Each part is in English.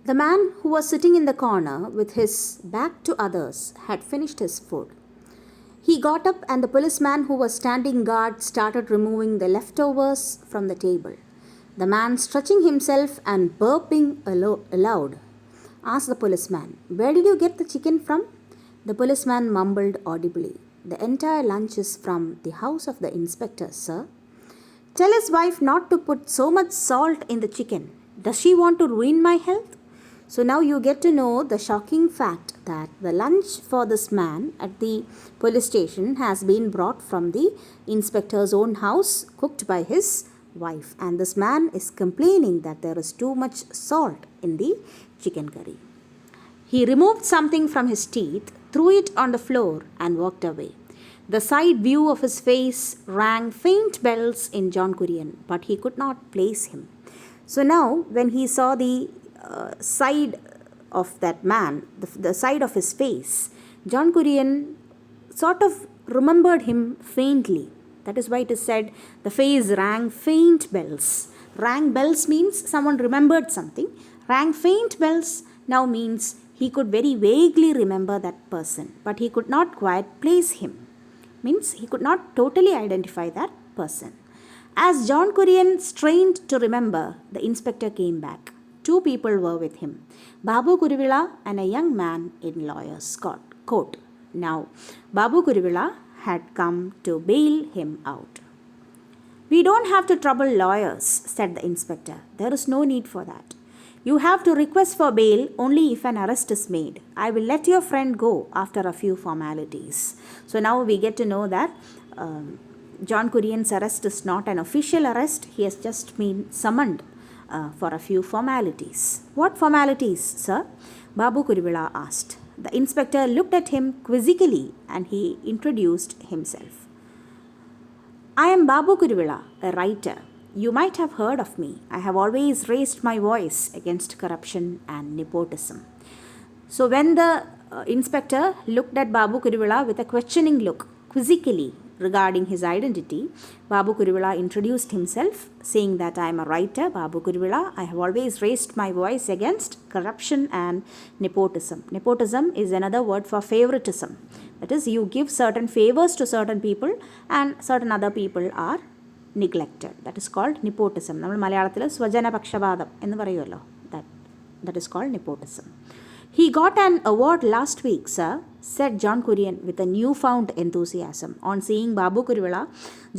The man who was sitting in the corner with his back to others had finished his food. He got up, and the policeman who was standing guard started removing the leftovers from the table. The man, stretching himself and burping aloud, asked the policeman, "Where did you get the chicken from?" The policeman mumbled audibly, "The entire lunch is from the house of the inspector, sir." "Tell his wife not to put so much salt in the chicken. Does she want to ruin my health?" So now you get to know the shocking fact that the lunch for this man at the police station has been brought from the inspector's own house, cooked by his wife. And this man is complaining that there is too much salt in the chicken curry. He removed something from his teeth, threw it on the floor, and walked away. The side view of his face rang faint bells in John Kurian, but he could not place him. So now, when he saw the side of that man, the side of his face, John Kurian sort of remembered him faintly. That is why it is said the face rang faint bells. Rang bells means someone remembered something. Rang faint bells now means he could very vaguely remember that person, but he could not quite place him. Means he could not totally identify that person. As John Kurian strained to remember, the inspector came back. Two people were with him, Babu Kuruvilla and a young man in lawyer's coat. Now, Babu Kuruvilla had come to bail him out. "We don't have to trouble lawyers," said the inspector. "There is no need for that. You have to request for bail only if an arrest is made. I will let your friend go after a few formalities." So now we get to know that John Kurian's arrest is not an official arrest. He has just been summoned for a few formalities. "What formalities, sir?" Babu Kuruvilla asked. The inspector looked at him quizzically and he introduced himself. "I am Babu Kuruvilla, a writer. You might have heard of me. I have always raised my voice against corruption and nepotism." So when the inspector looked at Babu Kuruvilla with a questioning look, quizzically, regarding his identity, Babu Kuruvilla introduced himself, saying that "I am a writer, Babu Kuruvilla. I have always raised my voice against corruption and nepotism." Nepotism is another word for favoritism. That is, you give certain favors to certain people and certain other people are neglected. That is called nepotism. നമ്മൾ മലയാളത്തിൽ സ്വജനപക്ഷപാതം എന്ന് പറയുമല്ലോ. That is called nepotism. "He got an award last week, sir," said John Kurian with a newfound enthusiasm. On seeing Babu Kuruvilla,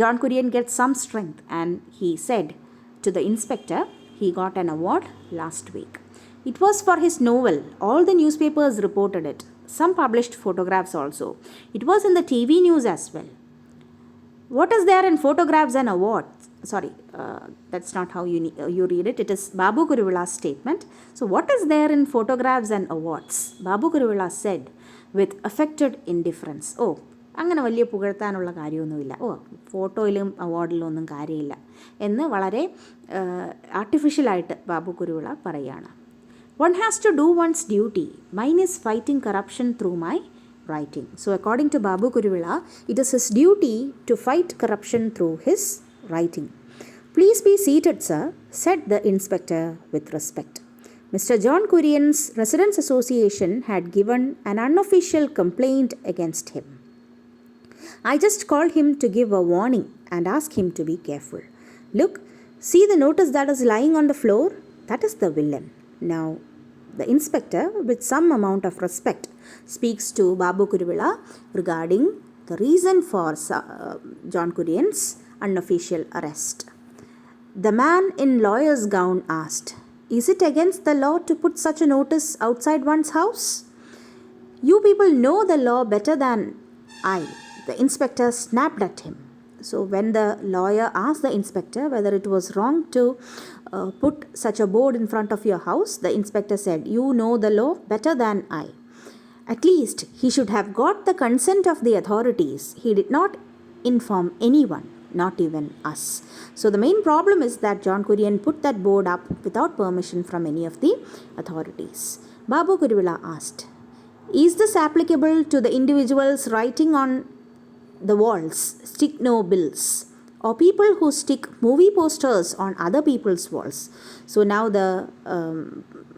John Kurian gets some strength and he said to the inspector, "He got an award last week. It was for his novel. All the newspapers reported it. Some published photographs also. It was in the TV news as well." What is there in photographs and awards? Sorry, that's not how you read it. It is Babu Kuruvilla's statement. So what is there in photographs and awards? Babu Kuruvilla said with affected indifference. അങ്ങനെ വലിയ പുകഴ്ത്താനുള്ള കാര്യമൊന്നുമില്ല. ഫോട്ടോയിലും അവാർഡിലും ഒന്നും കാര്യമില്ല എന്ന് വളരെ ആർട്ടിഫിഷ്യലായിട്ട് ബാബു കുരുവിള പറയുകയാണ്. "One has to do one's duty. Mine is fighting corruption through my writing." So according to Babu Kuruvilla, it is his duty to fight corruption through his writing. "Please be seated, sir," said the inspector with respect. Mr. John Kurian's Residents Association had given an unofficial complaint against him. "I just called him to give a warning and ask him to be careful. Look, see the notice that is lying on the floor? That is the villain." Now, the inspector, with some amount of respect, speaks to Babu Kuruvilla regarding the reason for John Kurian's unofficial arrest. The man in lawyer's gown asked, "Is it against the law to put such a notice outside one's house?" "You people know the law better than I," the inspector snapped at him. So when the lawyer asked the inspector whether it was wrong to put such a board in front of your house, the inspector said, "You know the law better than I. At least he should have got the consent of the authorities. He did not inform anyone, not even us." So the main problem is that John Kurian put that board up without permission from any of the authorities. Babu Kuruvilla asked, "Is this applicable to the individuals writing on the walls, 'Stick no bills'?" or people who stick movie posters on other people's walls? So now the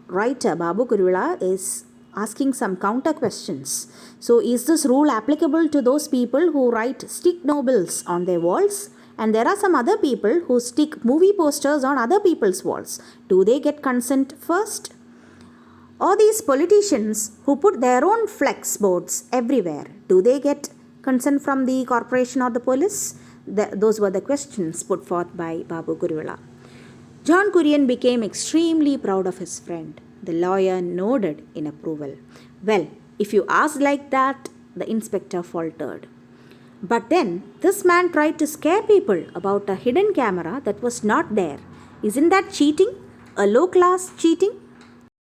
writer Babu Kuruvilla is asking some counter questions. So is this rule applicable to those people who write stick nobles on their walls? And there are some other people who stick movie posters on other people's walls. Do they get consent first? Or these politicians who put their own flex boards everywhere, do they get consent from the corporation or the police? Those were the questions put forth by Babu Kuruvilla. John Kurian became extremely proud of his friend. The lawyer nodded in approval. Well, if you asked like that, the inspector faltered. But then this man tried to scare people about a hidden camera that was not there. Isn't that cheating? A low class cheating?